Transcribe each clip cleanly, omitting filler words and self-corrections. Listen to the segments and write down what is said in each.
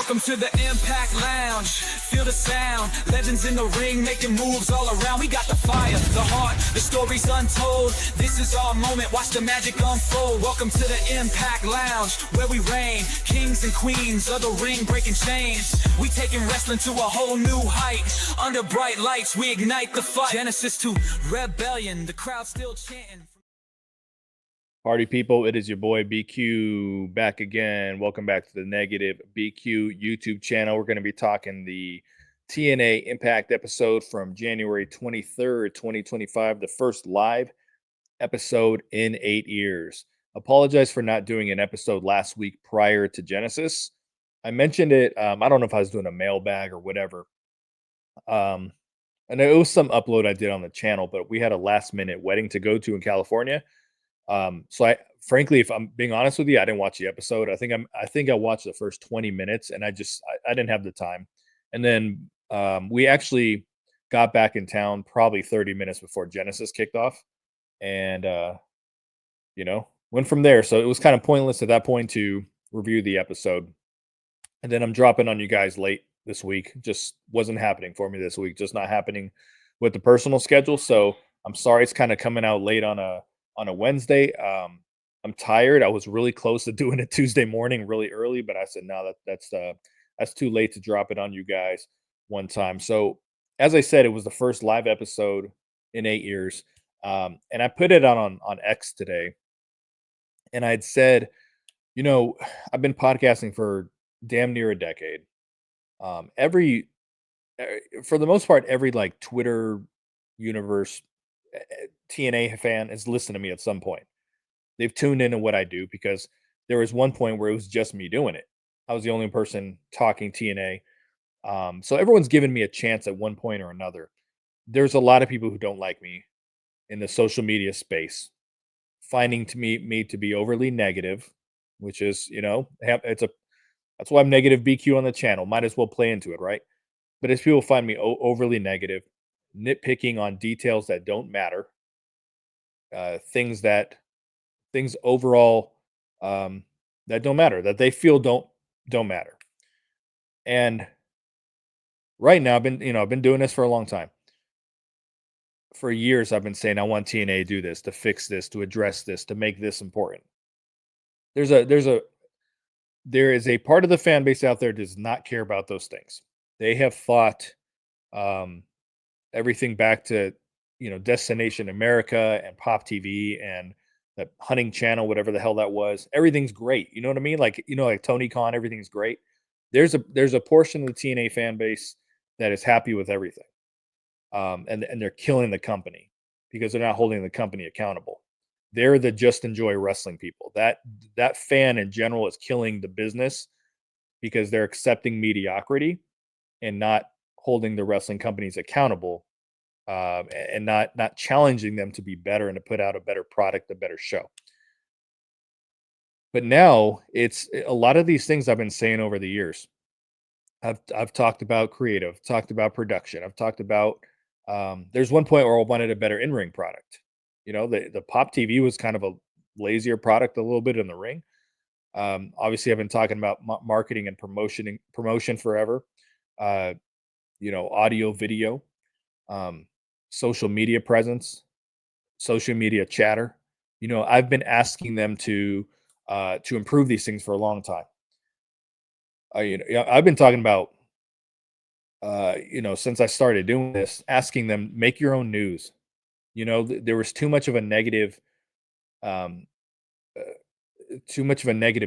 Welcome to the Impact Lounge. Feel the sound. Legends in the ring making moves all around. We got the fire, the heart, the stories untold. This is our moment. Watch the magic unfold. Welcome to the Impact Lounge, where we reign. Kings and queens of the ring breaking chains. We taking wrestling to a whole new height. Under bright lights, we ignite the fight. Genesis to rebellion. The crowd still chanting. Party people, it is your boy BQ back again. Welcome back to the Negative BQ YouTube channel. We're going to be talking the TNA Impact episode from January 23rd, 2025, the first live episode in 8 years. Apologize for not doing an episode last week prior to Genesis. I mentioned it. I don't know if I was doing a mailbag or whatever. And it was some upload I did on the channel, but we had a last minute wedding to go to in California. So I frankly, if I'm being honest with you, I didn't watch the episode. I think I watched the first 20 minutes and I didn't have the time. And then we actually got back in town probably 30 minutes before Genesis kicked off. And went from there. So it was kind of pointless at that point to review the episode. And then I'm dropping on you guys late this week. Just wasn't happening for me this week. Just not happening with the personal schedule. So I'm sorry it's kind of coming out late on a Wednesday. I'm tired. I was really close to doing it Tuesday morning, really early, but I said no, that's too late to drop it on you guys one time. So as I said, it was the first live episode in 8 years, and I put it on X today, and I'd said, I've been podcasting for damn near a decade. For the most part, every like Twitter universe TNA fan has listened to me at some point. They've tuned into what I do because there was one point where it was just me doing it. I was the only person talking TNA. So everyone's given me a chance at one point or another. There's a lot of people who don't like me in the social media space, finding me to be overly negative, which is, that's why I'm negative BQ on the channel. Might as well play into it, right? But as people find me overly negative, nitpicking on details that don't matter, things overall that don't matter, that they feel don't matter. And right now, I've been doing this for a long time. For years, I've been saying I want TNA to do this, to fix this, to address this, to make this important. There is a part of the fan base out there that does not care about those things. They have fought everything back to Destination America and Pop TV and the hunting channel, whatever the hell that was. Everything's great. You know what I mean? Like, like Tony Khan, everything's great. There's a portion of the TNA fan base that is happy with everything. And they're killing the company because they're not holding the company accountable. They're the just enjoy wrestling people. That fan in general is killing the business because they're accepting mediocrity and not holding the wrestling companies accountable, and not challenging them to be better and to put out a better product, a better show. But now it's a lot of these things I've been saying over the years. I've talked about creative, talked about production. I've talked about there's one point where I wanted a better in-ring product. The Pop TV was kind of a lazier product a little bit in the ring. Obviously, I've been talking about marketing and promotion forever. Audio, video, social media presence, social media chatter. I've been asking them to improve these things for a long time. I've been talking about, since I started doing this, asking them, make your own news. There was too much of a negative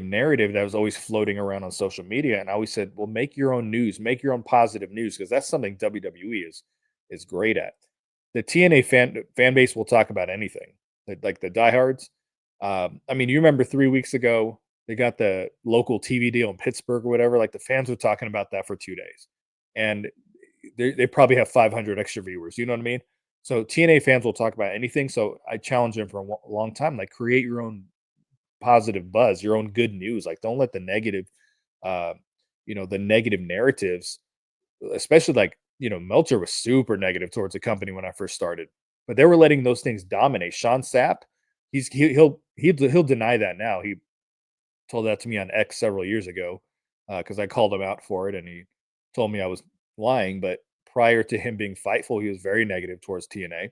narrative that was always floating around on social media. And I always said, well, make your own news, make your own positive news, because that's something WWE is great at. The TNA fan base will talk about anything, like the diehards. You remember 3 weeks ago, they got the local TV deal in Pittsburgh or whatever. Like the fans were talking about that for 2 days. And they probably have 500 extra viewers. You know what I mean? So TNA fans will talk about anything. So I challenge them for a long time, like create your own positive buzz, your own good news. Like don't let the negative, the negative narratives, especially like, Meltzer was super negative towards the company when I first started, but they were letting those things dominate. Sean Sapp, he'll deny that now. He told that to me on X several years ago. because I called him out for it, and he told me I was lying. But prior to him being Fightful, he was very negative towards TNA.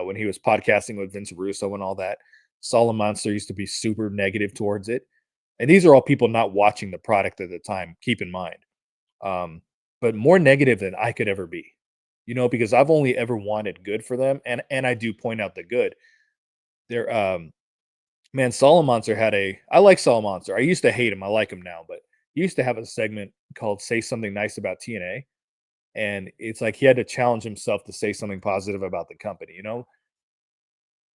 When he was podcasting with Vince Russo and all that, Solid Monster used to be super negative towards it. And these are all people not watching the product at the time. Keep in mind, um, but more negative than I could ever be. Because I've only ever wanted good for them, and I do point out the good. They're Man, Monster had a I like Monster. I used to hate him. I like him now, but he used to have a segment called "Say Something Nice About TNA," and it's like he had to challenge himself to say something positive about the company.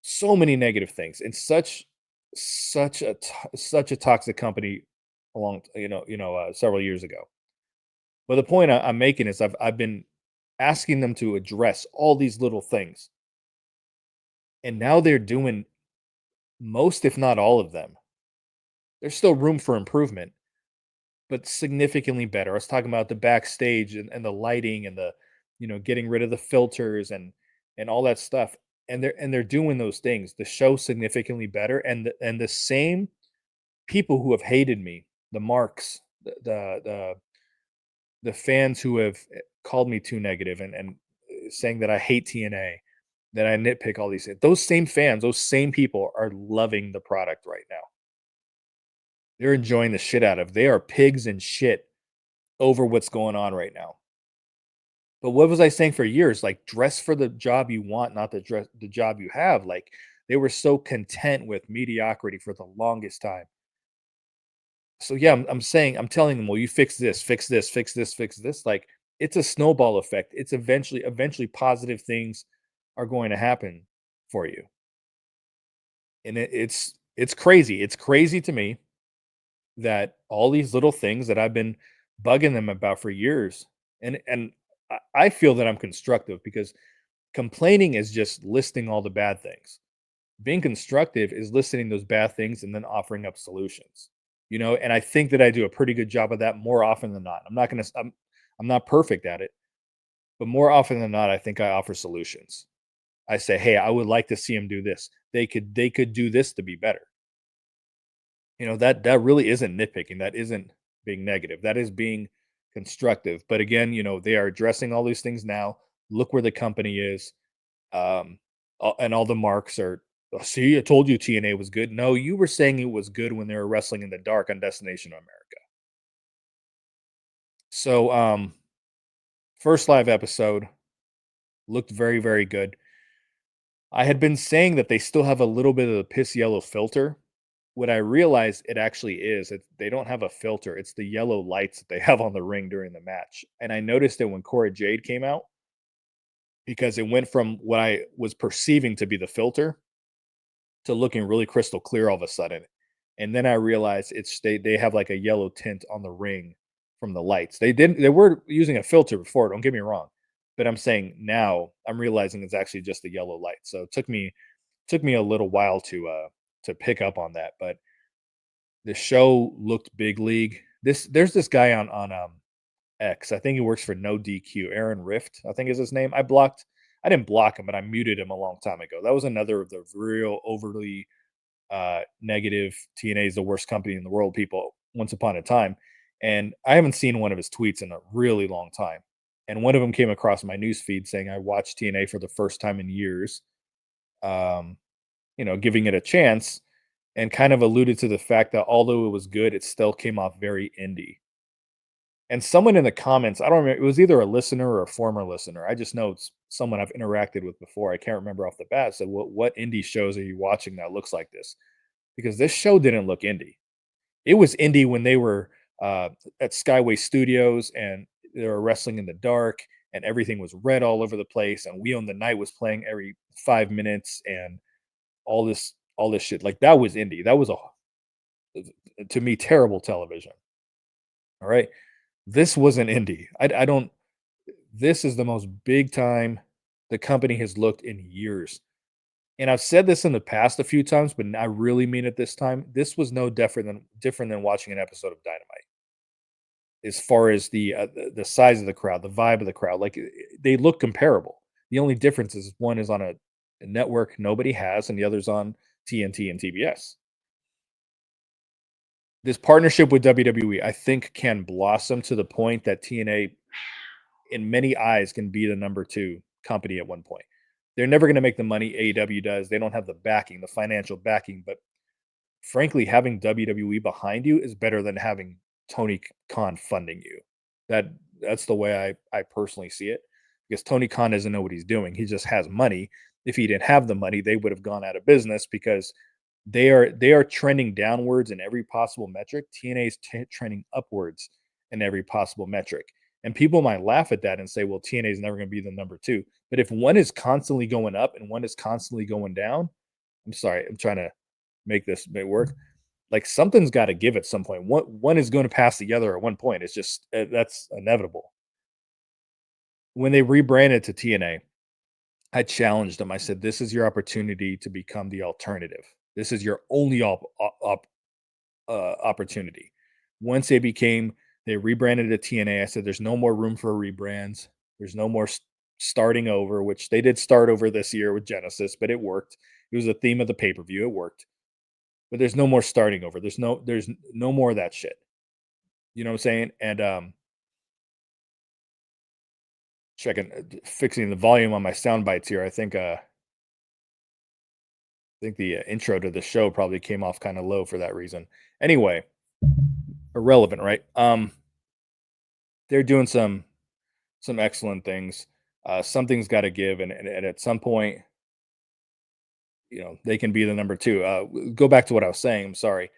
So many negative things, and such a toxic company along several years ago. But the point I'm making is I've been asking them to address all these little things, and now they're doing most, if not all of them. There's still room for improvement, but significantly better. I was talking about the backstage and the lighting and the, getting rid of the filters and all that stuff. And they're doing those things. The show significantly better, and the same people who have hated me, the marks, the fans who have called me too negative and saying that I hate TNA, that I nitpick all these things. Those same fans, those same people are loving the product right now. They're enjoying the shit out of. They are pigs and shit over what's going on right now. But what was I saying for years? Like, dress for the job you want, not the job you have. Like, they were so content with mediocrity for the longest time. So yeah, I'm telling them, well, you fix this, fix this, fix this, fix this. Like, it's a snowball effect. It's eventually positive things are going to happen for you. And it's crazy. It's crazy to me that all these little things that I've been bugging them about for years, and I feel that I'm constructive because complaining is just listing all the bad things. Being constructive is listening those bad things and then offering up solutions. And I think that I do a pretty good job of that more often than not. I'm not perfect at it, but more often than not, I think I offer solutions. I say, "Hey, I would like to see him do this. They could do this to be better." That really isn't nitpicking. That isn't being negative. That is being constructive. But again, they are addressing all these things now. Look where the company is. And all the marks are, "Oh, see, I told you TNA was good." No, you were saying it was good when they were wrestling in the dark on Destination America. So, first live episode looked very, very good. I had been saying that they still have a little bit of the piss yellow filter. What I realized it actually is, they don't have a filter. It's the yellow lights that they have on the ring during the match. And I noticed it when Cora Jade came out because it went from what I was perceiving to be the filter to looking really crystal clear all of a sudden. And then I realized they have like a yellow tint on the ring from the lights. They were using a filter before, don't get me wrong. But I'm saying now I'm realizing it's actually just the yellow light. So it took me a little while to pick up on that. But the show looked big league. There's this guy on X. I think he works for No DQ. Aaron Rift, I think is his name. I didn't block him, but I muted him a long time ago. That was another of the real overly negative TNA is the worst company in the world people once upon a time. And I haven't seen one of his tweets in a really long time. And one of them came across my news feed saying I watched TNA for the first time in years. Um, giving it a chance, and kind of alluded to the fact that although it was good, it still came off very indie. And someone in the comments, I don't remember, it was either a listener or a former listener. I just know it's someone I've interacted with before. I can't remember off the bat. Said, what indie shows are you watching that looks like this? Because this show didn't look indie. It was indie when they were at Skyway Studios and they were wrestling in the dark and everything was red all over the place. And We Own the Night was playing every 5 minutes and all this shit. Like, that was indie. That was to me, terrible television. All right. This was an indie. I don't This is the most big time the company has looked in years. And I've said this in the past a few times, but I really mean it this time. This was no different than watching an episode of Dynamite. As far as the size of the crowd, the vibe of the crowd, like they look comparable. The only difference is one is on a network nobody has, and the other's on TNT and TBS. this partnership with WWE, I think, can blossom to the point that TNA, in many eyes, can be the number 2 company at one point. They're never going to make the money AEW does. They don't have the backing, the financial backing, but frankly, having WWE behind you is better than having Tony Khan funding you. That's the way I personally see it, because Tony Khan doesn't know what he's doing. He just has money. If he didn't have the money, they would have gone out of business, because they are trending downwards in every possible metric. TNA is trending upwards in every possible metric. And people might laugh at that and say, well, TNA is never going to be the number 2. But if one is constantly going up and one is constantly going down, I'm sorry, I'm trying to make this work. Like, something's got to give at some point. One is going to pass the other at one point. It's just that's inevitable. When they rebranded to TNA, I challenged them. I said, "This is your opportunity to become the alternative. This is your only opportunity." Once they rebranded to TNA. I said, "There's no more room for rebrands. There's no more starting over," which they did start over this year with Genesis, but it worked. It was a theme of the pay per view. It worked. But there's no more starting over. There's no more of that shit. You know what I'm saying? And fixing the volume on my sound bites here. I think the intro to the show probably came off kind of low for that reason. Anyway, irrelevant, right? They're doing some excellent things. Something's got to give, and at some point, they can be the number 2. Go back to what I was saying. I'm sorry.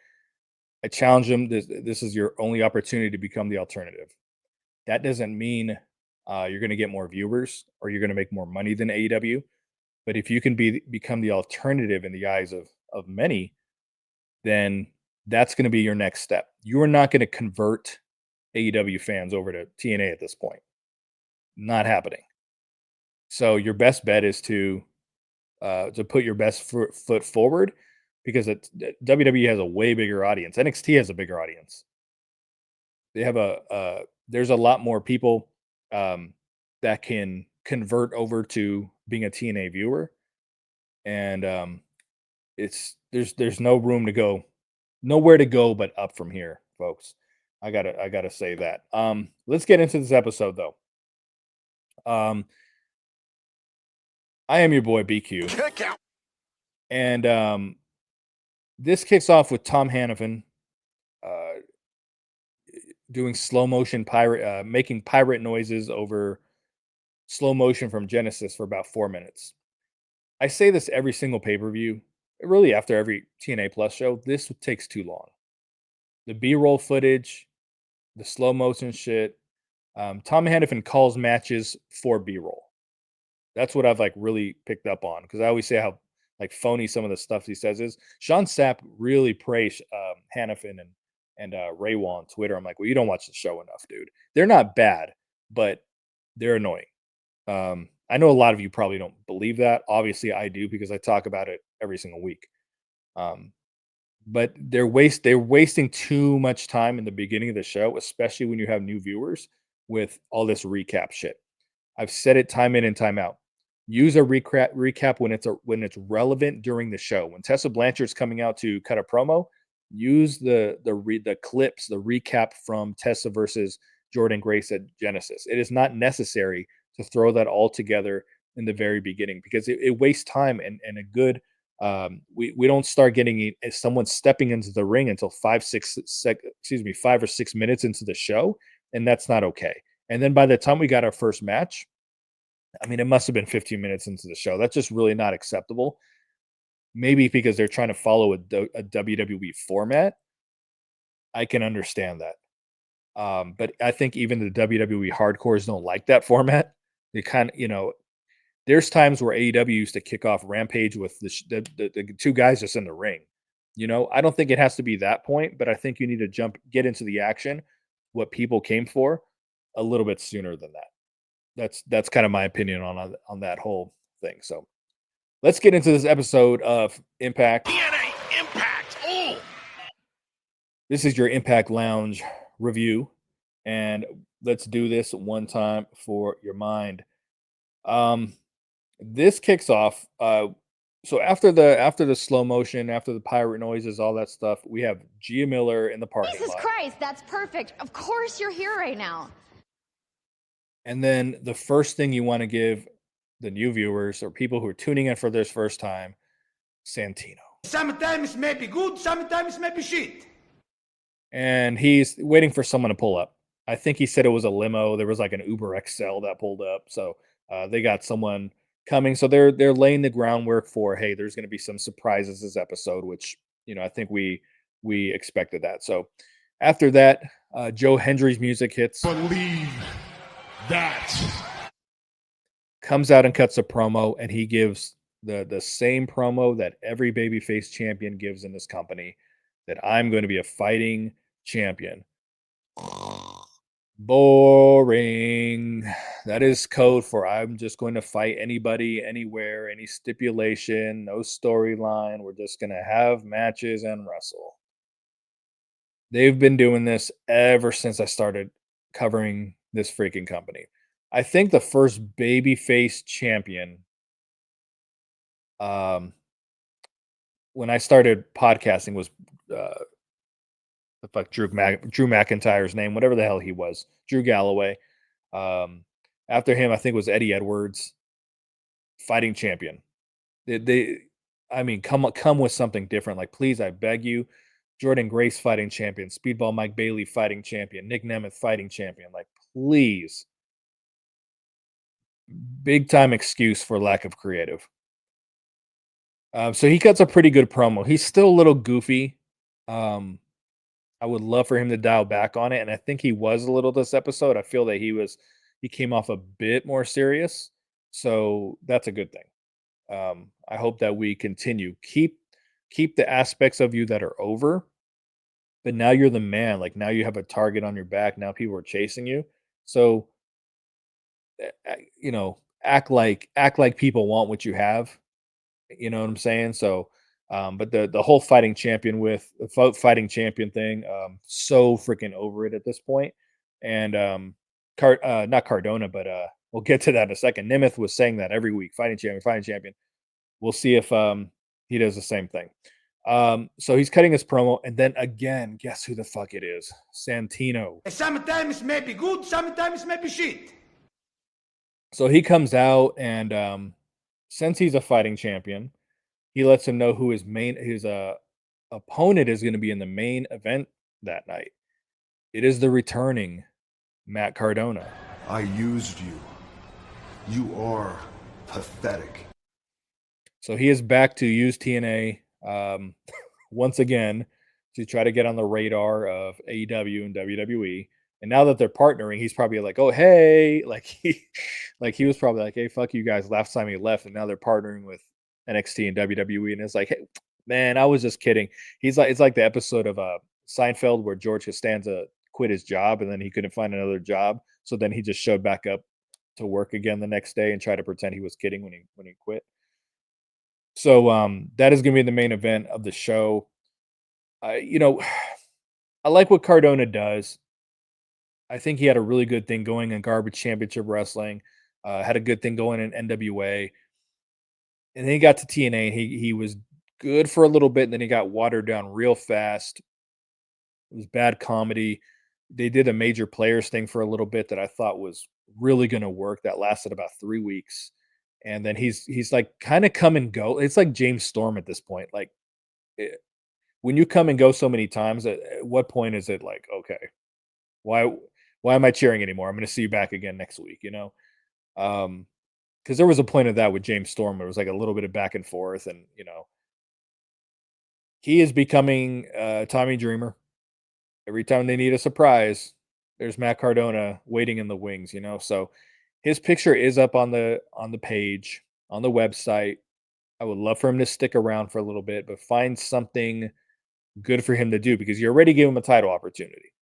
I challenge them. This is your only opportunity to become the alternative. That doesn't mean you're going to get more viewers or you're going to make more money than AEW. But if you can become the alternative in the eyes of many, then that's going to be your next step. You are not going to convert AEW fans over to TNA at this point. Not happening. So your best bet is to put your best foot forward, because WWE has a way bigger audience. NXT has a bigger audience. They have there's a lot more people that can convert over to being a TNA viewer, and there's no room to go, nowhere to go but up from here, folks. I gotta say that. Let's get into this episode though. I am your boy BQ, and this kicks off with Tom Hannafin doing slow motion pirate, making pirate noises over slow motion from Genesis for about 4 minutes. I say this every single pay-per-view, really after every TNA Plus show. This takes too long. The B-roll footage, the slow motion shit. Tom Hannafin calls matches for B-roll. That's what I've really picked up on, because I always say how phony some of the stuff he says is. Sean Sapp really praised Hannafin and Raywa on Twitter. I'm like, well, you don't watch the show enough, dude. They're not bad, but they're annoying. I know a lot of you probably don't believe that. Obviously, I do, because I talk about it every single week. But they're wasting too much time in the beginning of the show, especially when you have new viewers, with all this recap shit. I've said it time in and time out. Use a recap when it's relevant during the show. When Tessa Blanchard's coming out to cut a promo, use the clips, the recap from Tessa versus Jordan Grace at Genesis. It is not necessary to throw that all together in the very beginning, because it wastes time and a good. We don't start getting someone stepping into the ring until 5 or 6 minutes into the show, and that's not okay. And then by the time we got our first match, I mean, it must have been 15 minutes into the show. That's just really not acceptable. Maybe because they're trying to follow a WWE format. I can understand that. But I think even the WWE hardcores don't like that format. They kind of, there's times where AEW used to kick off Rampage with the 2 guys just in the ring. I don't think it has to be that point, but I think you need to get into the action, what people came for, a little bit sooner than that. That's kind of my opinion on that whole thing. So let's get into this episode of Impact. TNA Impact. Oh. This is your Impact Lounge review, and let's do this one time for your mind. This kicks off So after the slow motion, after the pirate noises, all that stuff, we have Gia Miller in the parking Jesus lot. Christ, that's perfect. Of course you're here right now. And then the first thing you want to give the new viewers or people who are tuning in for this first time, Santino. Sometimes may be good, sometimes may be shit. And he's waiting for someone to pull up. I think he said it was a limo. There was like an Uber XL that pulled up. So they got someone coming. So they're laying the groundwork for, hey, there's going to be some surprises this episode, which, I think we expected that. So after that, Joe Hendry's music hits. Believe that. Comes out and cuts a promo, and he gives the same promo that every babyface champion gives in this company, that I'm going to be a fighting champion. Boring. That is code for I'm just going to fight anybody, anywhere, any stipulation, no storyline. We're just going to have matches and wrestle. They've been doing this ever since I started covering this freaking company. I think the first babyface champion, when I started podcasting, was the fuck Drew McIntyre's name, whatever the hell he was, Drew Galloway. After him, I think it was Eddie Edwards, fighting champion. I mean, come with something different. Like, please, I beg you. Jordan Grace, fighting champion. Speedball Mike Bailey, fighting champion. Nick Nemeth, fighting champion. Like, please. Big time excuse for lack of creative. So he cuts a pretty good promo. He's still a little goofy. I would love for him to dial back on it, and I think he was a little this episode. I feel that he came off a bit more serious, so that's a good thing. I hope that we continue keep the aspects of you that are over, but now you're the man. Like, now you have a target on your back. Now people are chasing you, so act like people want what you have. You know what I'm saying? So, but the whole fighting champion thing, so freaking over it at this point. And not Cardona, but we'll get to that in a second. Nemeth was saying that every week, fighting champion, fighting champion. We'll see if he does the same thing. So he's cutting his promo, and then again, guess who the fuck it is? Santino. Sometimes may be good, sometimes may be shit. So he comes out, and since he's a fighting champion, he lets him know who his opponent is going to be in the main event that night. It is the returning Matt Cardona. I used you. You are pathetic. So he is back to use TNA once again to try to get on the radar of AEW and WWE. And now that they're partnering, he's probably like, "Oh, hey," like he was probably like, "Hey, fuck you guys," last time he left, and now they're partnering with NXT and WWE, and it's like, "Hey, man, I was just kidding." It's like the episode of Seinfeld where George Costanza quit his job and then he couldn't find another job, so then he just showed back up to work again the next day and tried to pretend he was kidding when he quit. So that is going to be the main event of the show. I like what Cardona does. I think he had a really good thing going in Garbage Championship Wrestling. Had a good thing going in NWA. And then he got to TNA, and he was good for a little bit, and then he got watered down real fast. It was bad comedy. They did a Major Players thing for a little bit that I thought was really going to work. That lasted about 3 weeks. And then he's like kind of come and go. It's like James Storm at this point. Like, when you come and go so many times, at what point is it like, okay, why am I cheering anymore? I'm going to see you back again next week, because there was a point of that with James Storm. Where it was like a little bit of back and forth, and he is becoming Tommy Dreamer. Every time they need a surprise, there's Matt Cardona waiting in the wings. So his picture is up on the page on the website. I would love for him to stick around for a little bit, but find something good for him to do, because you already gave him a title opportunity.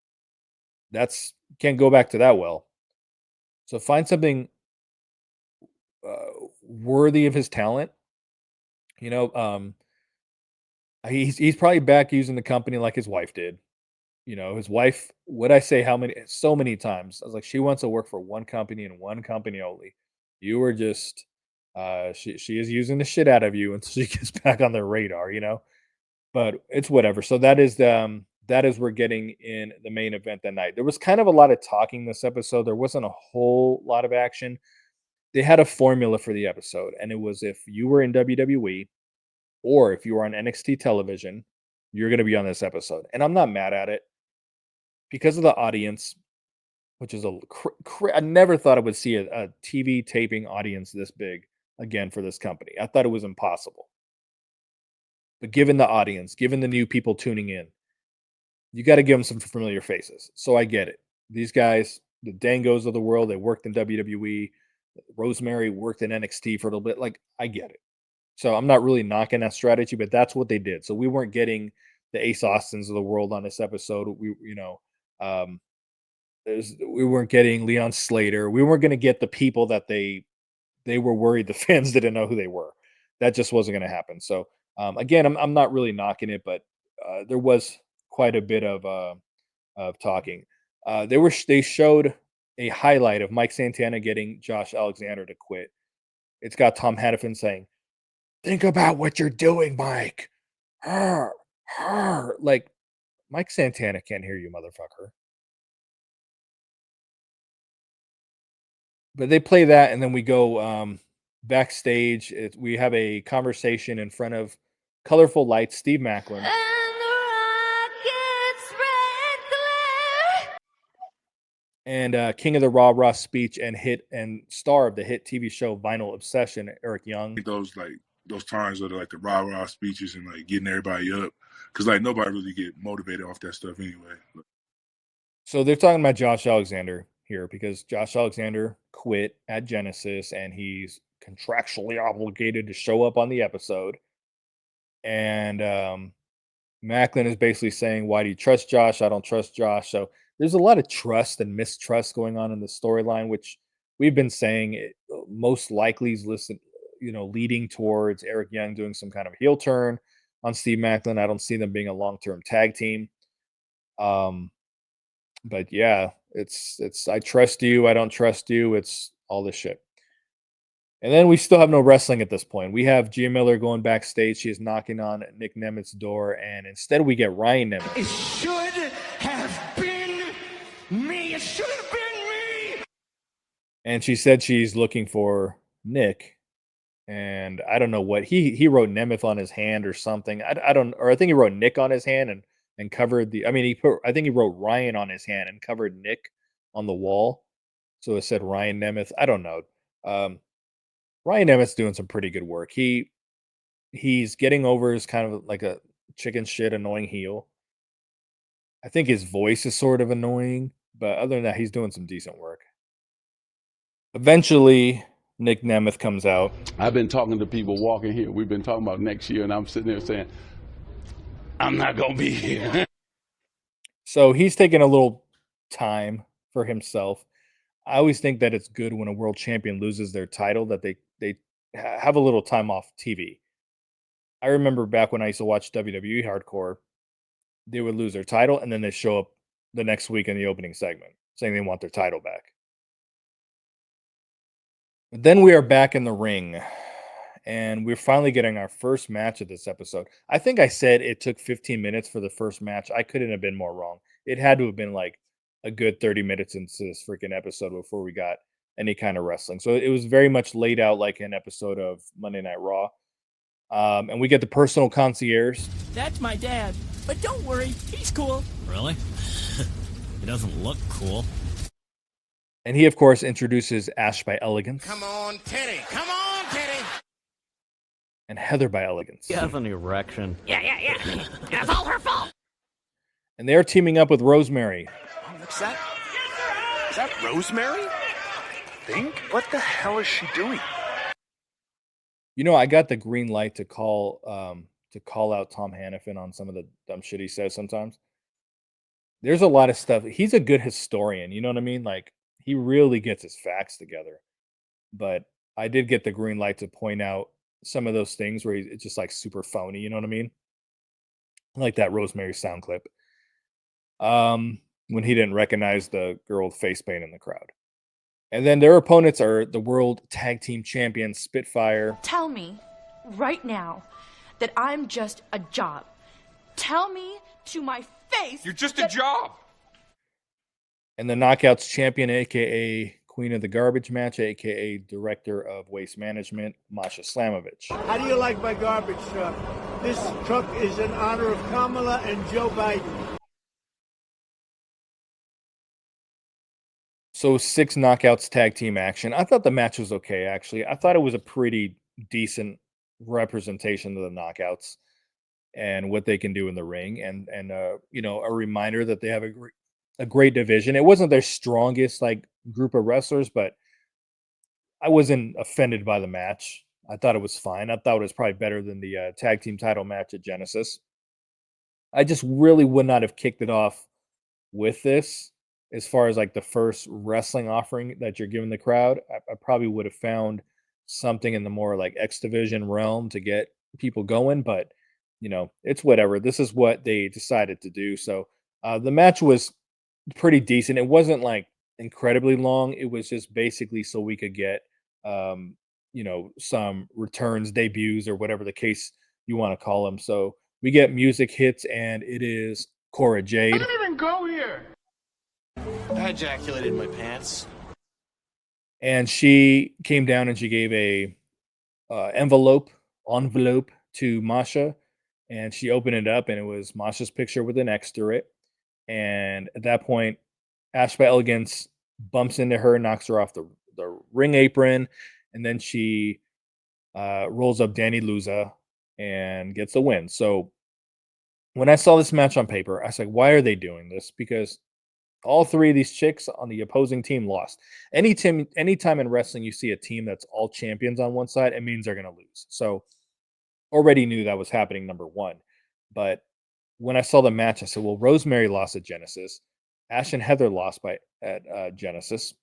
Can't go back to that well. So find something worthy of his talent. He's probably back using the company like his wife did. His wife, what I say, so many times, I was like, she wants to work for one company and one company only. You were just She is using the shit out of you until she gets back on the radar, but it's whatever. So that is we're getting in the main event that night. There was kind of a lot of talking this episode. There wasn't a whole lot of action. They had a formula for the episode, and it was if you were in WWE or if you were on NXT television, you're going to be on this episode. And I'm not mad at it because of the audience, which is I never thought I would see a TV taping audience this big again for this company. I thought it was impossible. But given the audience, given the new people tuning in, you got to give them some familiar faces. So I get it. These guys, the Dangos of the world, they worked in WWE. Rosemary worked in NXT for a little bit. Like, I get it. So I'm not really knocking that strategy, but that's what they did. So we weren't getting the Ace Austins of the world on this episode. Um, we weren't getting Leon Slater. We weren't going to get the people that they were worried the fans didn't know who they were. That just wasn't going to happen. So again, I'm not really knocking it, but there was quite a bit of talking. They showed a highlight of Mike Santana getting Josh Alexander to quit. It's got Tom Hannafin saying, "Think about what you're doing, Mike." Like Mike Santana can't hear you, motherfucker. But they play that, and then we go backstage. We have a conversation in front of colorful lights. Steve Macklin. And King of the Raw Raw speech and hit and star of the hit TV show Vinyl Obsession, Eric Young. Those times of the rah rah speeches and like getting everybody up, because like nobody really get motivated off that stuff anyway. So they're talking about Josh Alexander here because Josh Alexander quit at Genesis and he's contractually obligated to show up on the episode. And Macklin is basically saying, "Why do you trust Josh? I don't trust Josh." So there's a lot of trust and mistrust going on in the storyline, which we've been saying most likely is leading towards Eric Young doing some kind of heel turn on Steve Macklin. I don't see them being a long-term tag team. But yeah, it's I trust you, I don't trust you. It's all this shit. And then we still have no wrestling at this point. We have Gia Miller going backstage. She is knocking on Nick Nemath's door, and instead we get Ryan Nemeth. It should have been me. It should have been me. And she said she's looking for Nick. And I don't know what he wrote Nemeth on his hand or something. I don't, or I think he wrote Nick on his hand and covered I think he wrote Ryan on his hand and covered Nick on the wall. So it said Ryan Nemeth. I don't know. Ryan Nemeth's doing some pretty good work. He's getting over as kind of like a chicken shit annoying heel. I think his voice is sort of annoying, but other than that, he's doing some decent work. Eventually, Nick Nemeth comes out. I've been talking to people walking here. We've been talking about next year, and I'm sitting there saying, I'm not going to be here. So he's taking a little time for himself. I always think that it's good when a world champion loses their title that they have a little time off TV. I remember back when I used to watch WWE Hardcore, they would lose their title and then they show up the next week in the opening segment saying they want their title back. But then we are back in the ring and we're finally getting our first match of this episode. I think I said it took 15 minutes for the first match. I couldn't have been more wrong. It had to have been like a good 30 minutes into this freaking episode before we got any kind of wrestling. So it was very much laid out like an episode of Monday Night Raw. And we get the personal concierge. That's my dad. But don't worry, he's cool. Really? He doesn't look cool. And he, of course, introduces Ash by Elegance. Come on, Teddy. Come on, Teddy. And Heather by Elegance. He has an erection. Yeah. It's all her fault. And they're teaming up with Rosemary. What's that? Is that Rosemary? Think? What the hell is she doing? I got the green light to call out Tom Hannafin on some of the dumb shit he says sometimes. There's a lot of stuff. He's a good historian, you know what I mean? Like, he really gets his facts together. But I did get the green light to point out some of those things where it's just like super phony, you know what I mean? Like that Rosemary sound clip. When he didn't recognize the girl with face paint in the crowd. And then their opponents are the World Tag Team Champions Spitfire. Tell me right now that I'm just a job. Tell me to my face. You're just a job. And the Knockouts Champion, a.k.a. Queen of the Garbage Match, a.k.a. Director of Waste Management, Masha Slamovich. How do you like my garbage truck? This truck is in honor of Kamala and Joe Biden. So 6 Knockouts tag team action. I thought the match was okay, actually. I thought it was a pretty decent representation of the Knockouts and what they can do in the ring, and you know, a reminder that they have a great division. It wasn't their strongest like group of wrestlers, but I wasn't offended by the match. I thought it was fine. I thought it was probably better than the tag team title match at Genesis. I just really would not have kicked it off with this as far as like the first wrestling offering that you're giving the crowd. I probably would have found something in the more like X Division realm to get people going, but you know, it's whatever. This is what they decided to do. So the match was pretty decent. It wasn't like incredibly long. It was just basically so we could get you know, some returns, debuts, or whatever the case you want to call them. So we get music hits, and it is Cora Jade. I didn't even go here. I ejaculated in my pants. And she came down and she gave a envelope to Masha, and she opened it up, and it was Masha's picture with an X through it. And at that point, Ash by Elegance bumps into her, knocks her off the ring apron, and then she rolls up Danny Luza and gets the win. So when I saw this match on paper, I was like, why are they doing this? Because all 3 of these chicks on the opposing team lost. Anytime in wrestling you see a team that's all champions on one side, it means they're going to lose. So already knew that was happening, number 1. But when I saw the match, I said, well, Rosemary lost at Genesis. Ash and Heather lost at Genesis.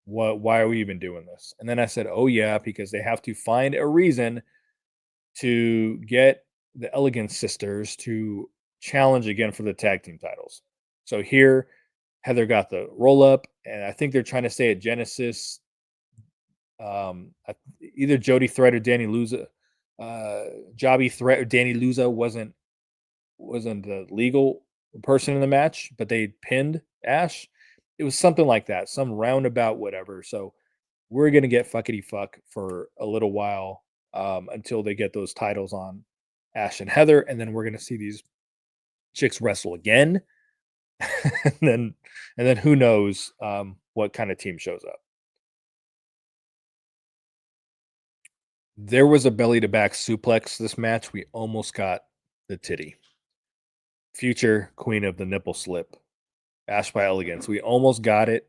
Why are we even doing this? And then I said, oh yeah, because they have to find a reason to get the Elegant Sisters to challenge again for the tag team titles. So here, Heather got the roll up, and I think they're trying to say at Genesis, either Jody Threat or Danny Luza, Jobby Threat or Danny Luza wasn't the legal person in the match, but they pinned Ash. It was something like that, some roundabout whatever. So we're gonna get fuckity fuck for a little while until they get those titles on Ash and Heather, and then we're gonna see these chicks wrestle again. and then who knows what kind of team shows up. There was a belly to back suplex this match. We almost got the titty. Future queen of the nipple slip, Ash by Elegance. We almost got it.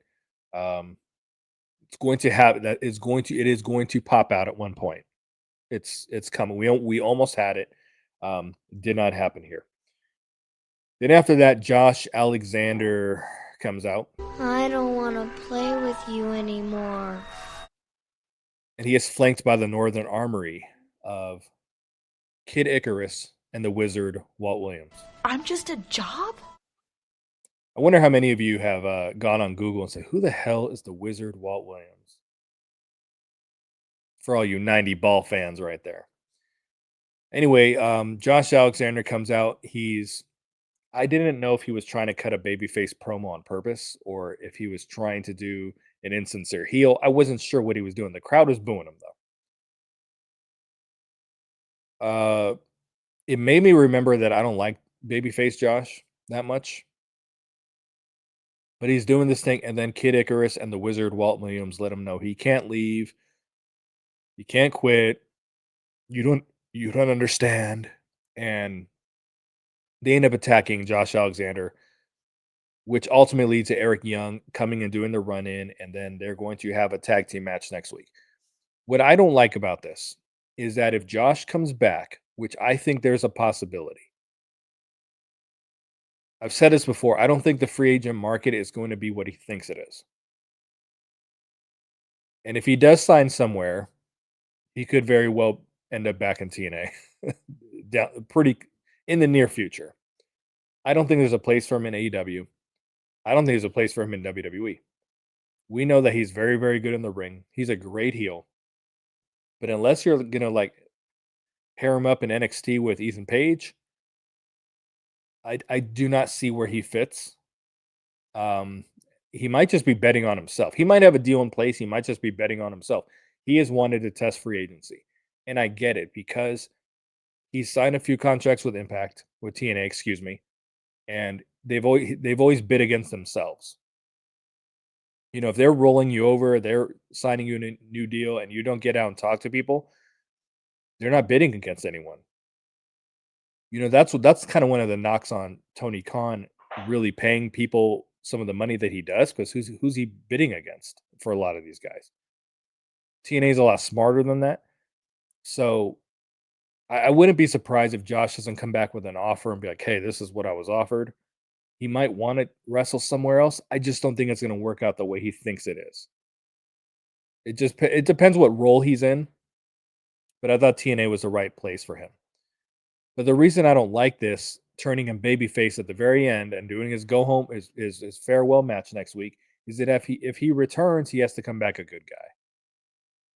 It's going to have that is going to it is going to pop out at one point. It's coming. We almost had it. Did not happen here. Then after that, Josh Alexander comes out. I don't want to play with you anymore. And he is flanked by the Northern Armory of Kid Icarus and the Wizard Walt Williams. I'm just a job? I wonder how many of you have gone on Google and said, who the hell is the Wizard Walt Williams? For all you 90 ball fans right there. Anyway, Josh Alexander comes out. I didn't know if he was trying to cut a babyface promo on purpose or if he was trying to do an insincere heel. I wasn't sure what he was doing. The crowd was booing him, though. It made me remember that I don't like babyface Josh that much. But he's doing this thing, and then Kid Icarus and the Wizard Walt Williams let him know he can't leave. He can't quit. You don't understand. And they end up attacking Josh Alexander, which ultimately leads to Eric Young coming and doing the run-in, and then they're going to have a tag team match next week. What I don't like about this is that if Josh comes back, which I think there's a possibility. I've said this before, I don't think the free agent market is going to be what he thinks it is. And if he does sign somewhere, he could very well end up back in TNA pretty in the near future. I don't think there's a place for him in AEW. I don't think there's a place for him in WWE. We know that he's very, very good in the ring. He's a great heel. But unless you're gonna like pair him up in NXT with Ethan Page, I do not see where he fits. He might just be betting on himself. He might have a deal in place. He might just be betting on himself. He has wanted to test free agency, and I get it because he's signed a few contracts with Impact, with TNA, excuse me, and they've always bid against themselves. You know, if they're rolling you over, they're signing you a new deal, and you don't get out and talk to people, they're not bidding against anyone. You know, that's kind of one of the knocks on Tony Khan really paying people some of the money that he does, because who's he bidding against for a lot of these guys? TNA is a lot smarter than that. So I wouldn't be surprised if Josh doesn't come back with an offer and be like, hey, this is what I was offered. He might want to wrestle somewhere else. I just don't think it's going to work out the way he thinks it is. It depends what role he's in, but I thought TNA was the right place for him. But the reason I don't like this turning him babyface at the very end and doing his go home his farewell match next week is that if he returns, he has to come back a good guy.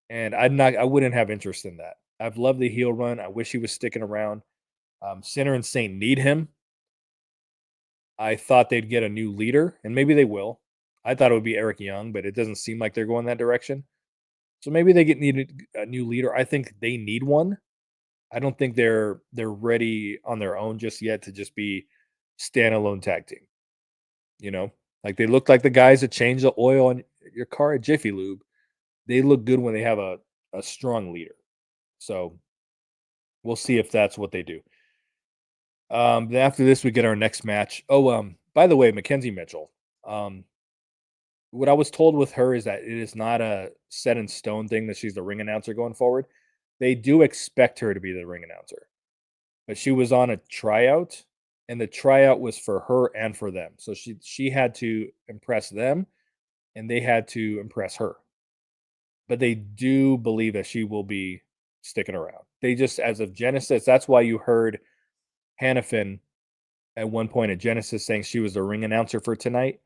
And I wouldn't have interest in that. I've loved the heel run. I wish he was sticking around. Sinner and Saint need him. I thought they'd get a new leader, and maybe they will. I thought it would be Eric Young, but it doesn't seem like they're going that direction. So maybe they need a new leader. I think they need one. I don't think they're ready on their own just yet to just be standalone tag team. You know, like they look like the guys that change the oil on your car at Jiffy Lube. They look good when they have a strong leader. So we'll see if that's what they do. Then after this, we get our next match. Oh, by the way, Mackenzie Mitchell. What I was told with her is that it is not a set in stone thing that she's the ring announcer going forward. They do expect her to be the ring announcer, but she was on a tryout, and the tryout was for her and for them. So she had to impress them, and they had to impress her. But they do believe that she will be sticking around. They just, as of Genesis, that's why you heard Hannafin at one point at Genesis saying she was the ring announcer for tonight,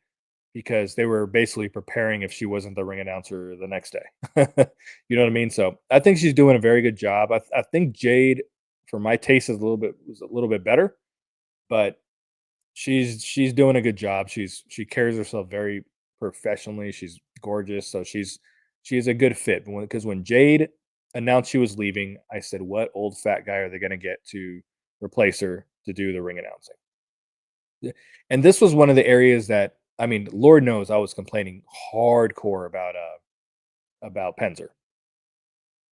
because they were basically preparing if she wasn't the ring announcer the next day. You know what I mean? So I think she's doing a very good job. I think Jade, for my taste, was a little bit better, but she's doing a good job. She carries herself very professionally. She's gorgeous, so she's a good fit. Because when Jade announced she was leaving, I said, "What old fat guy are they going to get to replace her to do the ring announcing?" And this was one of the areas that, I mean, Lord knows I was complaining hardcore about Penzer.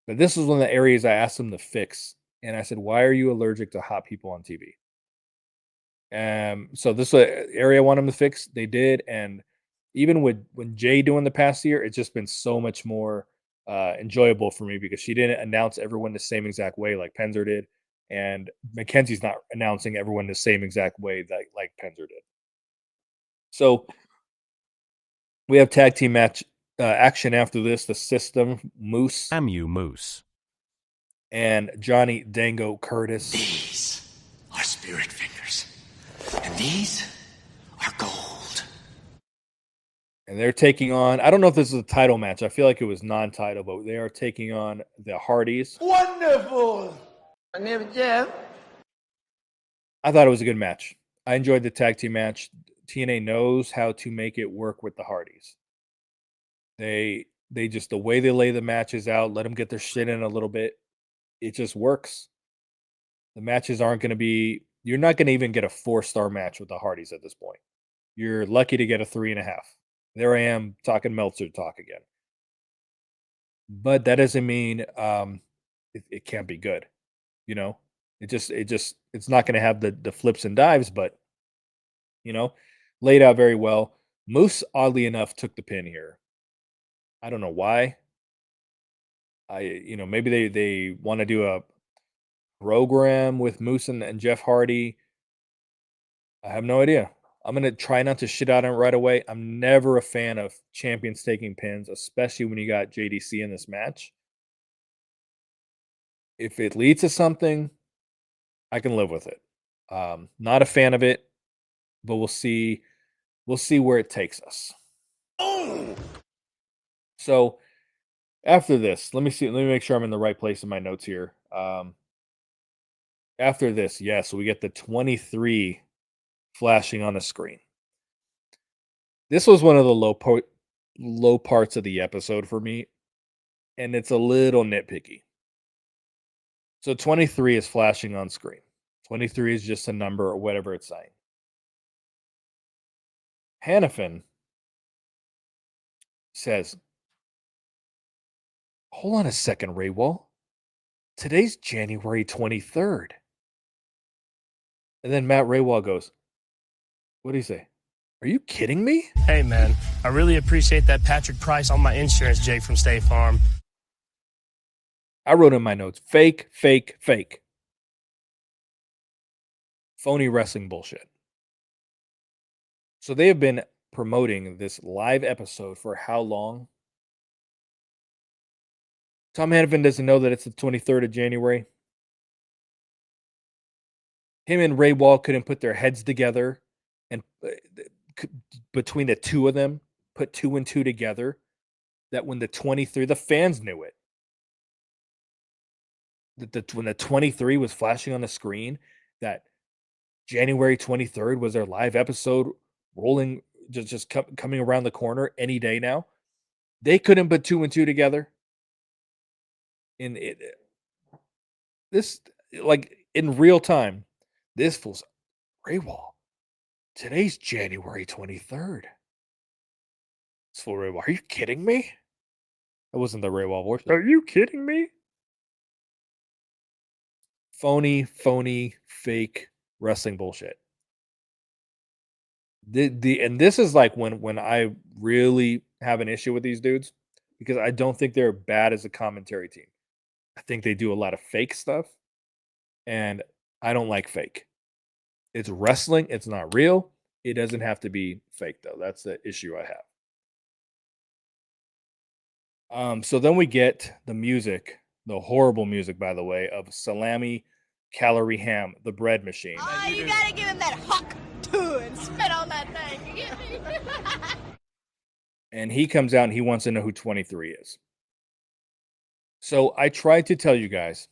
But this was one of the areas I asked them to fix. And I said, why are you allergic to hot people on TV? So this was an area I want them to fix. They did. And even with when Jay doing the past year, it's just been so much more enjoyable for me, because she didn't announce everyone the same exact way like Penzer did. And Mackenzie's not announcing everyone the same exact way that like Penzer did. So we have tag team match action after this. The System, Moose, Moose, and Johnny Dango Curtis. These are spirit fingers, and these are gold. And they're taking on, I don't know if this is a title match. I feel like it was non-title, but they are taking on the Hardys. Wonderful. My name is Jeff. I thought it was a good match. I enjoyed the tag team match. TNA knows how to make it work with the Hardys. They just, the way they lay the matches out, let them get their shit in a little bit, it just works. The matches aren't going to be, you're not going to even get a 4-star match with the Hardys at this point. You're lucky to get a 3.5. There I am talking Meltzer talk again. But that doesn't mean it can't be good. You know, it's not going to have the flips and dives, but you know, laid out very well. Moose, oddly enough, took the pin here. I don't know why. Maybe they want to do a program with Moose and Jeff Hardy. I have no idea. I'm going to try not to shit on it right away. I'm never a fan of champions taking pins, especially when you got JDC in this match. If it leads to something, I can live with it. Not a fan of it, but we'll see where it takes us. Oh! So after this, let me make sure I'm in the right place in my notes here. After this, yes, we get the 23 flashing on the screen. This was one of the low parts of the episode for me, and it's a little nitpicky. So 23 is flashing on screen. 23 is just a number or whatever it's saying. Hannafin says, hold on a second, Raywall. Today's January 23rd. And then Matt Raywall goes, what do you say? Are you kidding me? Hey, man, I really appreciate that Patrick Price on my insurance, Jake from State Farm. I wrote in my notes, fake, fake, fake. Phony wrestling bullshit. So they have been promoting this live episode for how long? Tom Hannafin doesn't know that it's the 23rd of January. Him and Ray Wall couldn't put their heads together, and between the two of them, put 2 and 2 together, that when the 23, the fans knew it. When the 23 was flashing on the screen, that January 23rd was their live episode rolling, coming around the corner any day now. They couldn't put 2 and 2 together. This, like, in real time, this fool's Ray Wall. Today's January 23rd. It's full Ray Wall. Are you kidding me? That wasn't the Ray Wall voice. Are you kidding me? Phony, fake wrestling bullshit. And this is like when I really have an issue with these dudes, because I don't think they're bad as a commentary team. I think they do a lot of fake stuff, and I don't like fake. It's wrestling. It's not real. It doesn't have to be fake, though. That's the issue I have. So then we get the music, the horrible music, by the way, of Salami Calorie Ham, the bread machine. Oh, you gotta give him that huck too and spit on that thing. You get me? And he comes out and he wants to know who 23 is. So I tried to tell you guys.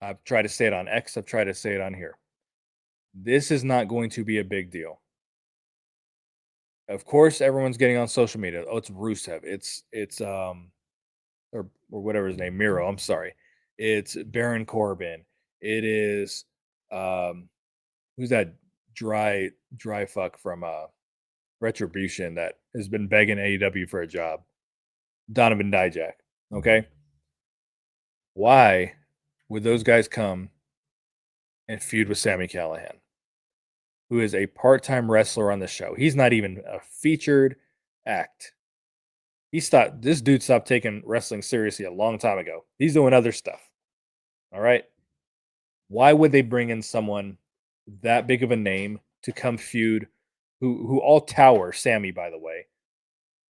I've tried to say it on X. I've tried to say it on here. This is not going to be a big deal. Of course, everyone's getting on social media. Oh, it's Rusev. It's or whatever his name, Miro. I'm sorry. It's Baron Corbin. It is who's that dry fuck from Retribution that has been begging AEW for a job? Donovan Dijak. Okay. Why would those guys come and feud with Sami Callihan, who is a part-time wrestler on the show? He's not even a featured act. This dude stopped taking wrestling seriously a long time ago. He's doing other stuff. All right. Why would they bring in someone that big of a name to come feud, who all tower Sammy, by the way?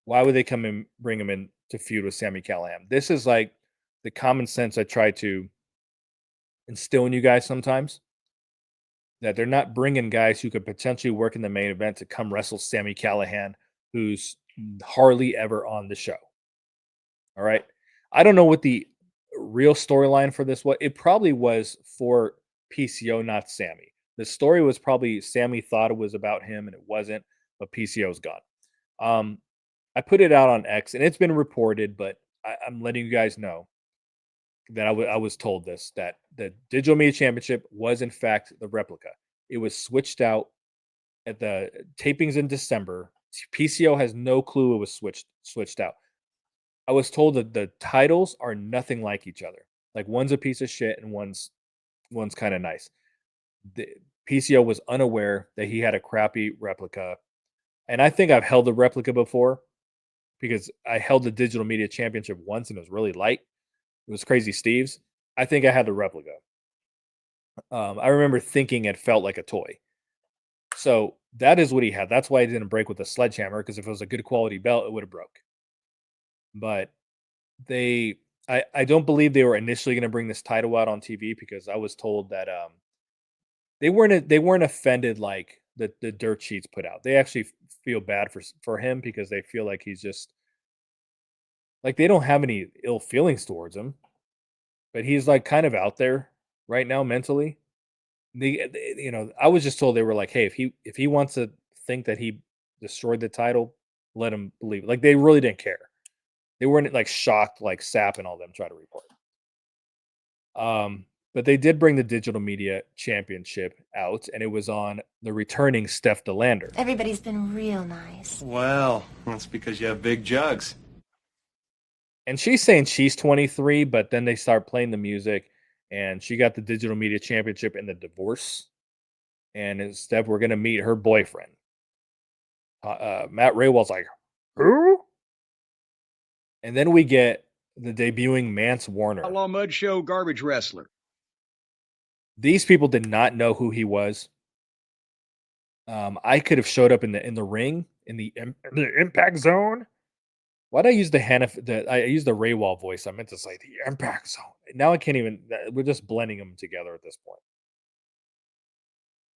Why would they come and bring him in to feud with Sami Callihan? This is like the common sense I try to instill in you guys sometimes, that they're not bringing guys who could potentially work in the main event to come wrestle Sami Callihan, who's hardly ever on the show. All right. I don't know what the real storyline for this was. It probably was for PCO, not Sammy. The story was probably Sammy thought it was about him and it wasn't, but PCO's gone. I put it out on X and it's been reported, but I'm letting you guys know that I was told this, that the Digital Media Championship was in fact the replica. It was switched out at the tapings in December. PCO has no clue it was switched out. I was told that the titles are nothing like each other. Like one's a piece of shit and one's kind of nice. The PCO was unaware that he had a crappy replica. And I think I've held the replica before, because I held the Digital Media Championship once and it was really light. It was Crazy Steve's. I think I had the replica. I remember thinking it felt like a toy. So that is what he had. That's why it didn't break with a sledgehammer, because if it was a good quality belt, it would have broke. But I don't believe they were initially going to bring this title out on TV, because I was told that they weren't offended like the dirt sheets put out. They actually feel bad for him, because they feel like he's just Like, they don't have any ill feelings towards him, but he's, like, kind of out there right now mentally. I was just told they were like, "Hey, if he wants to think that he destroyed the title, let him believe it." Like, they really didn't care. They weren't, like, shocked like Sapp and all them try to report. But they did bring the Digital Media Championship out, and it was on the returning Steph DeLander. Everybody's been real nice. Well, that's because you have big jugs. And she's saying she's 23, but then they start playing the music, and she got the Digital Media Championship in the divorce. And instead, we're going to meet her boyfriend. Matt Raywell's like, who? And then we get the debuting Mance Warner. Outlaw Mud Show garbage wrestler. These people did not know who he was. I could have showed up in the ring in the Impact Zone. Why'd I use I used the Raywall voice? I meant to say the Impact Zone. Now I can't even. We're just blending them together at this point.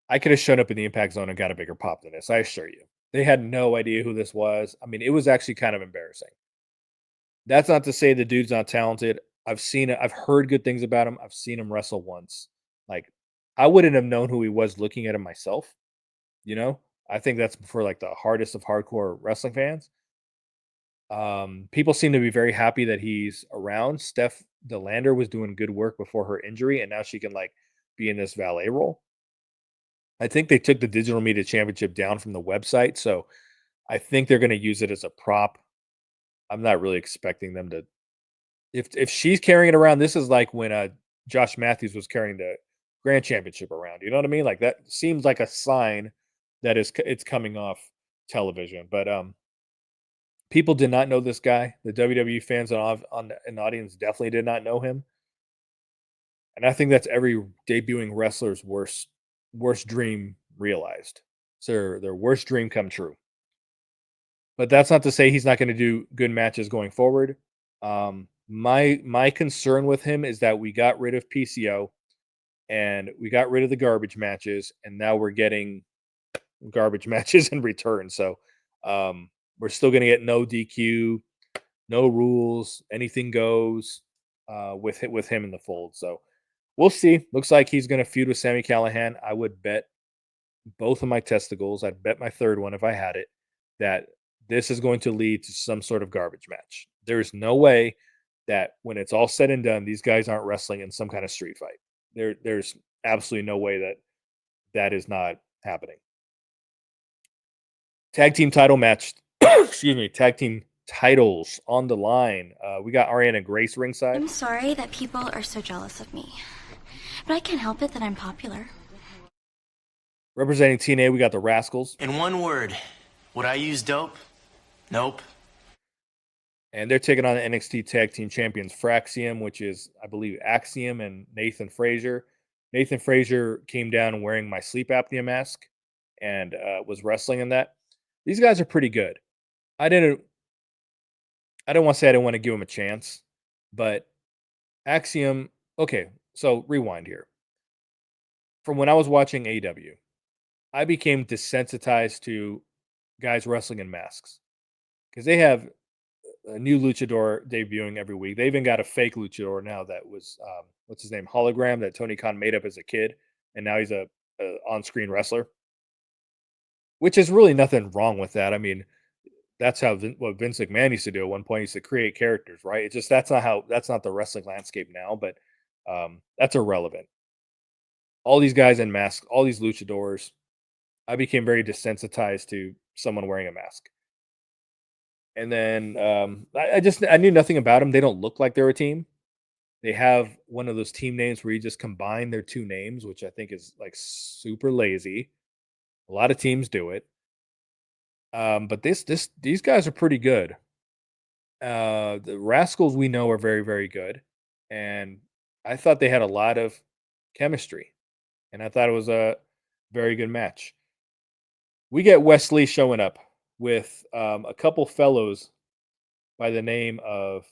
I could have shown up in the Impact Zone and got a bigger pop than this. I assure you. They had no idea who this was. I mean, it was actually kind of embarrassing. That's not to say the dude's not talented. I've seen it. I've heard good things about him. I've seen him wrestle once. Like, I wouldn't have known who he was looking at him myself. I think that's for like the hardest of hardcore wrestling fans. People seem to be very happy that he's around. Steph DeLander was doing good work before her injury, and now she can like be in this valet role. I think they took the Digital Media Championship down from the website, so I think they're going to use it as a prop. I'm not really expecting them to. If she's carrying it around, this is like when Josh Matthews was carrying the Grand Championship around. You know what I mean? Like, that seems like a sign that it's coming off television. But people did not know this guy. The WWE fans on an audience definitely did not know him. And I think that's every debuting wrestler's worst dream realized. So their worst dream come true. But that's not to say he's not going to do good matches going forward. My concern with him is that we got rid of PCO and we got rid of the garbage matches, and now we're getting garbage matches in return. So we're still going to get no DQ, no rules, anything goes with him in the fold. So we'll see. Looks like he's going to feud with Sami Callihan. I would bet both of my testicles. I'd bet my third one if I had it that this is going to lead to some sort of garbage match. There's no way that when it's all said and done, these guys aren't wrestling in some kind of street fight. There's absolutely no way that is not happening. Tag team title match. Excuse me. Tag team titles on the line. We got Ariana Grace ringside. I'm sorry that people are so jealous of me, but I can't help it that I'm popular. Representing TNA, we got the Rascals. In one word, would I use dope? Nope. And they're taking on the NXT Tag Team Champions Fraxium, which is, I believe, Axiom and Nathan Frazier. Nathan Frazier came down wearing my sleep apnea mask and was wrestling in that. These guys are pretty good. I don't want to say I didn't want to give him a chance, but Axiom. Okay, so rewind here. From when I was watching AEW, I became desensitized to guys wrestling in masks because they have a new luchador debuting every week. They even got a fake luchador now that was what's his name, hologram, that Tony Khan made up as a kid, and now he's a on-screen wrestler, which is really nothing wrong with that. I mean, that's what Vince McMahon used to do at one point. He used to create characters, right? It's just that's not the wrestling landscape now, but that's irrelevant. All these guys in masks, all these luchadors, I became very desensitized to someone wearing a mask. And then I knew nothing about them. They don't look like they're a team. They have one of those team names where you just combine their two names, which I think is like super lazy. A lot of teams do it. But these guys are pretty good. The Rascals we know are very, very good. And I thought they had a lot of chemistry. And I thought it was a very good match. We get Wesley showing up with a couple fellows by the name of,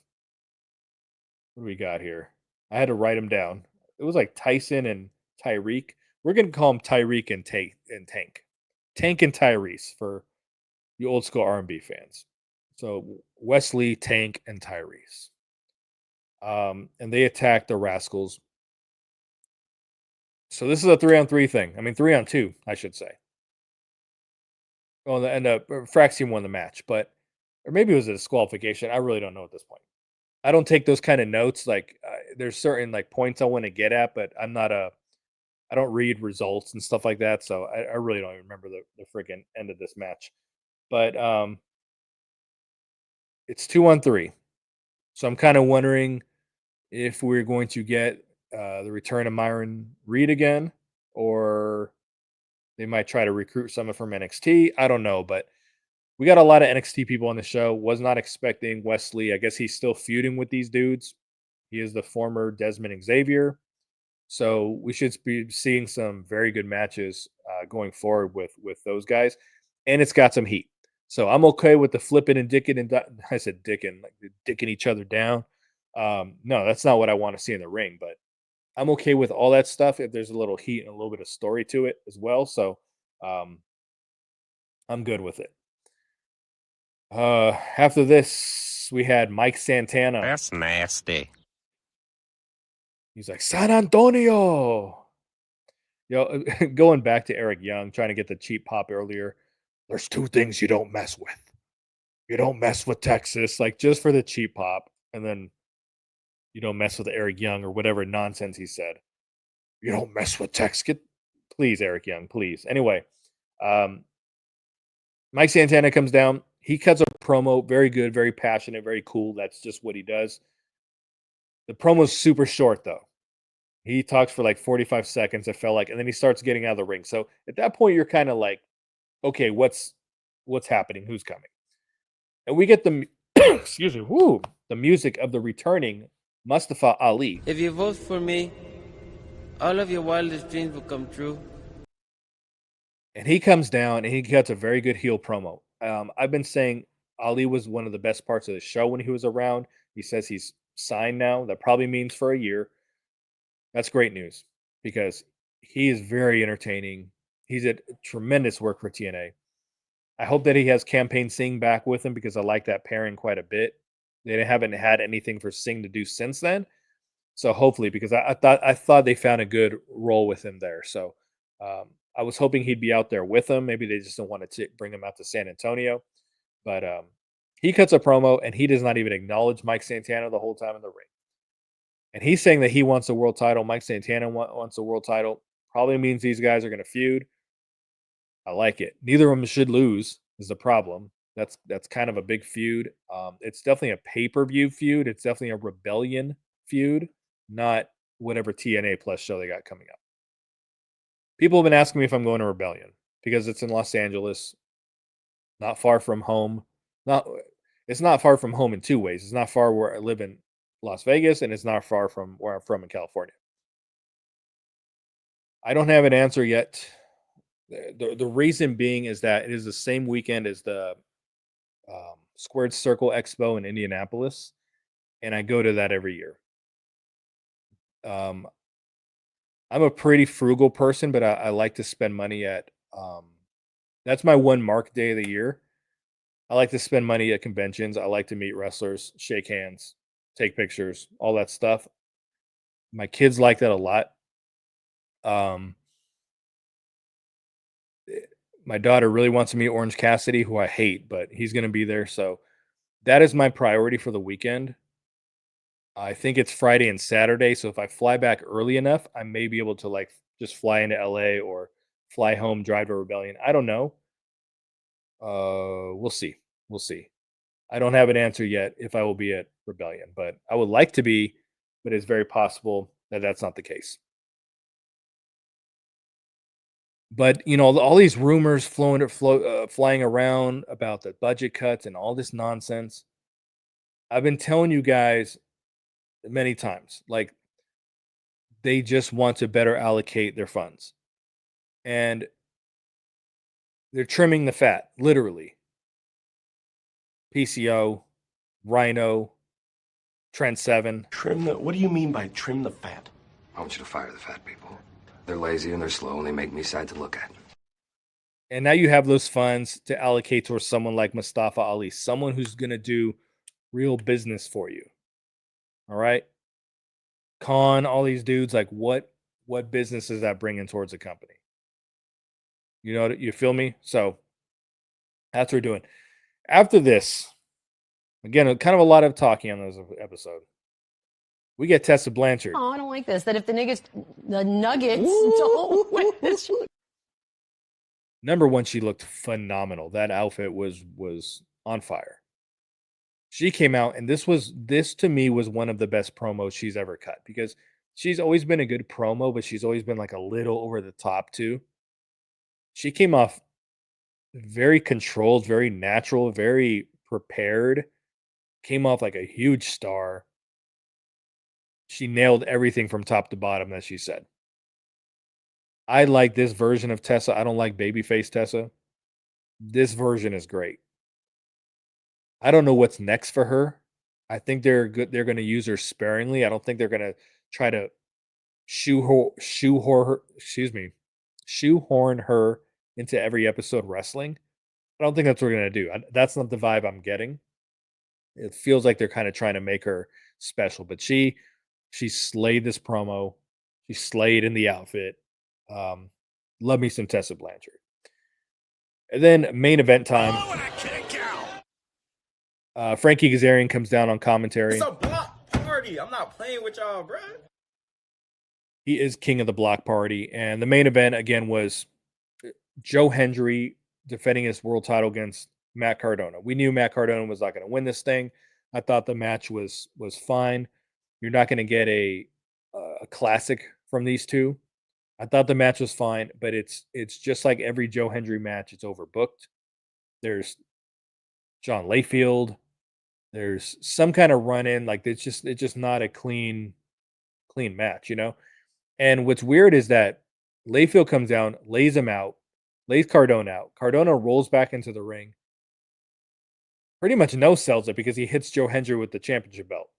what do we got here? I had to write them down. It was like Tyson and Tyreek. We're going to call them Tyreek and Tank. Tank and Tyrese for the old school R&B fans. So Wesley, Tank, and Tyrese. And they attack the Rascals. So this is a 3-on-3 thing. I mean, 3-on-2, I should say. Well, and Frax team won the match, but or maybe it was a disqualification. I really don't know at this point. I don't take those kind of notes. Like, there's certain like points I want to get at, but I don't read results and stuff like that. So I really don't even remember the freaking end of this match. But it's 2-on-3. So I'm kind of wondering if we're going to get the return of Myron Reed again, or they might try to recruit someone from NXT. I don't know, but we got a lot of NXT people on the show. Was not expecting Wesley. I guess he's still feuding with these dudes. He is the former Desmond Xavier. So we should be seeing some very good matches going forward with those guys. And it's got some heat. So I'm okay with the flipping and dicking and I said dicking, like dicking each other down. No, that's not what I want to see in the ring, but I'm okay with all that stuff if there's a little heat and a little bit of story to it as well. So I'm good with it. After this, we had Mike Santana. That's nasty. He's like, San Antonio. Yo, going back to Eric Young, trying to get the cheap pop earlier. There's two things you don't mess with. You don't mess with Texas, like just for the cheap pop. And then you don't mess with Eric Young or whatever nonsense he said. You don't mess with Texas. Please, Eric Young, please. Anyway, Mike Santana comes down. He cuts a promo. Very good, very passionate, very cool. That's just what he does. The promo's super short, though. He talks for like 45 seconds, it felt like, and then he starts getting out of the ring. So at that point, you're kind of like, okay, what's happening? Who's coming? And we get the excuse me, the music of the returning Mustafa Ali. If you vote for me, all of your wildest dreams will come true. And he comes down and he cuts a very good heel promo. I've been saying Ali was one of the best parts of the show when he was around. He says he's signed now. That probably means for a year. That's great news because he is very entertaining. He's at tremendous work for TNA. I hope that he has Campaign Singh back with him because I like that pairing quite a bit. They haven't had anything for Singh to do since then. So hopefully, because I thought they found a good role with him there. So I was hoping he'd be out there with them. Maybe they just don't want to bring him out to San Antonio. But he cuts a promo and he does not even acknowledge Mike Santana the whole time in the ring. And he's saying that he wants a world title. Mike Santana wants a world title. Probably means these guys are going to feud. I like it. Neither of them should lose is the problem. That's kind of a big feud. It's definitely a pay-per-view feud. It's definitely a Rebellion feud, not whatever TNA Plus show they got coming up. People have been asking me if I'm going to Rebellion because it's in Los Angeles, not far from home. It's not far from home in two ways. It's not far where I live in Las Vegas, and it's not far from where I'm from in California. I don't have an answer yet. The reason being is that it is the same weekend as the Squared Circle Expo in Indianapolis, and I go to that every year. I'm a pretty frugal person, but I like to spend money at that's my one mark day of the year. I like to spend money at conventions. I like to meet wrestlers, shake hands, take pictures, all that stuff. My kids like that a lot. My daughter really wants to meet Orange Cassidy, who I hate, but he's going to be there. So that is my priority for the weekend. I think it's Friday and Saturday. So if I fly back early enough, I may be able to like just fly into LA or fly home, drive to Rebellion. I don't know. We'll see. We'll see. I don't have an answer yet if I will be at Rebellion, but I would like to be, but it's very possible that that's not the case. But you know, all these rumors flying around about the budget cuts and all this nonsense. I've been telling you guys many times, like they just want to better allocate their funds, and they're trimming the fat, literally. PCO, Rhino, Trent 7. Trim the. What do you mean by trim the fat? I want you to fire the fat people. They're lazy and they're slow and they make me sad to look at. And now you have those funds to allocate towards someone like Mustafa Ali, someone who's going to do real business for you. All right. Khan, all these dudes, like what business is that bringing towards the company? You know, you feel me? So that's what we're doing. After this, again, kind of a lot of talking on this episode. We get Tessa Blanchard. Oh, I don't like this. That if the Nuggets don't win this. Number one, she looked phenomenal. That outfit was on fire. She came out, and this to me was one of the best promos she's ever cut, because she's always been a good promo, but she's always been like a little over the top too. She came off very controlled, very natural, very prepared. Came off like a huge star. She nailed everything from top to bottom that she said. I like this version of Tessa. I don't like babyface Tessa. This version is great. I don't know what's next for her. I think they're good. They're going to use her sparingly. I don't think they're going to try to shoehorn her into every episode wrestling. I don't think that's what we're going to do. That's not the vibe I'm getting. It feels like they're kind of trying to make her special, but she slayed this promo. She slayed in the outfit. Love me some Tessa Blanchard. And then main event time. Frankie Kazarian comes down on commentary. It's a block party. I'm not playing with y'all, bro. He is king of the block party. And the main event, again, was Joe Hendry defending his world title against Matt Cardona. We knew Matt Cardona was not going to win this thing. I thought the match was fine. You're not going to get a classic from these two. I thought the match was fine, but it's just like every Joe Hendry match. It's overbooked. There's John Layfield. There's some kind of run in. Like it's just not a clean match, you know. And what's weird is that Layfield comes down, lays him out, lays Cardona out. Cardona rolls back into the ring. Pretty much no sells it because he hits Joe Hendry with the championship belt.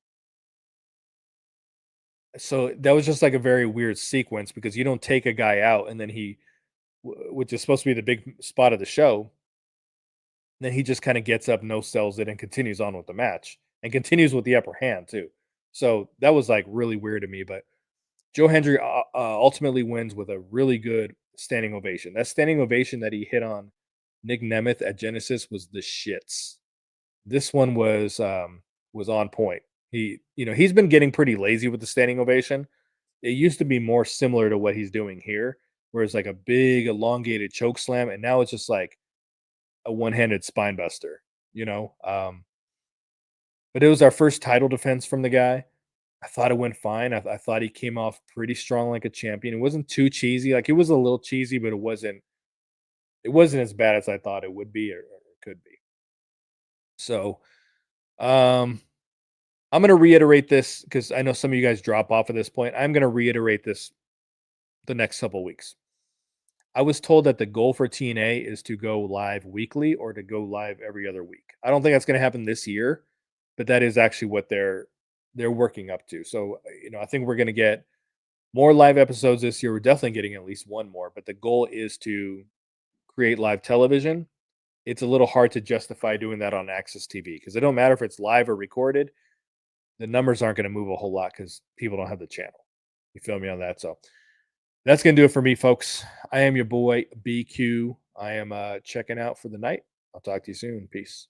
So that was just like a very weird sequence, because you don't take a guy out and then he, which is supposed to be the big spot of the show, then he just kind of gets up, no sells it, and continues on with the match and continues with the upper hand too. So that was like really weird to me. But Joe Hendry ultimately wins with a really good standing ovation. That standing ovation that he hit on Nick Nemeth at Genesis was the shits. This one was on point. He's been getting pretty lazy with the standing ovation. It used to be more similar to what he's doing here, where it's like a big elongated choke slam, and now it's just like a one-handed spine buster, But it was our first title defense from the guy. I thought it went fine. I thought he came off pretty strong like a champion. It wasn't too cheesy. Like, it was a little cheesy, but it wasn't as bad as I thought it would be or could be. So, I'm going to reiterate this because I know some of you guys drop off at this point. I'm going to reiterate this the next couple weeks. I was told that the goal for TNA is to go live weekly or to go live every other week. I don't think that's going to happen this year, but that is actually what they're working up to. So, I think we're going to get more live episodes this year. We're definitely getting at least one more, but the goal is to create live television. It's a little hard to justify doing that on Access TV because it don't matter if it's live or recorded. The numbers aren't going to move a whole lot because people don't have the channel. You feel me on that? So that's going to do it for me, folks. I am your boy, BQ. I am checking out for the night. I'll talk to you soon. Peace.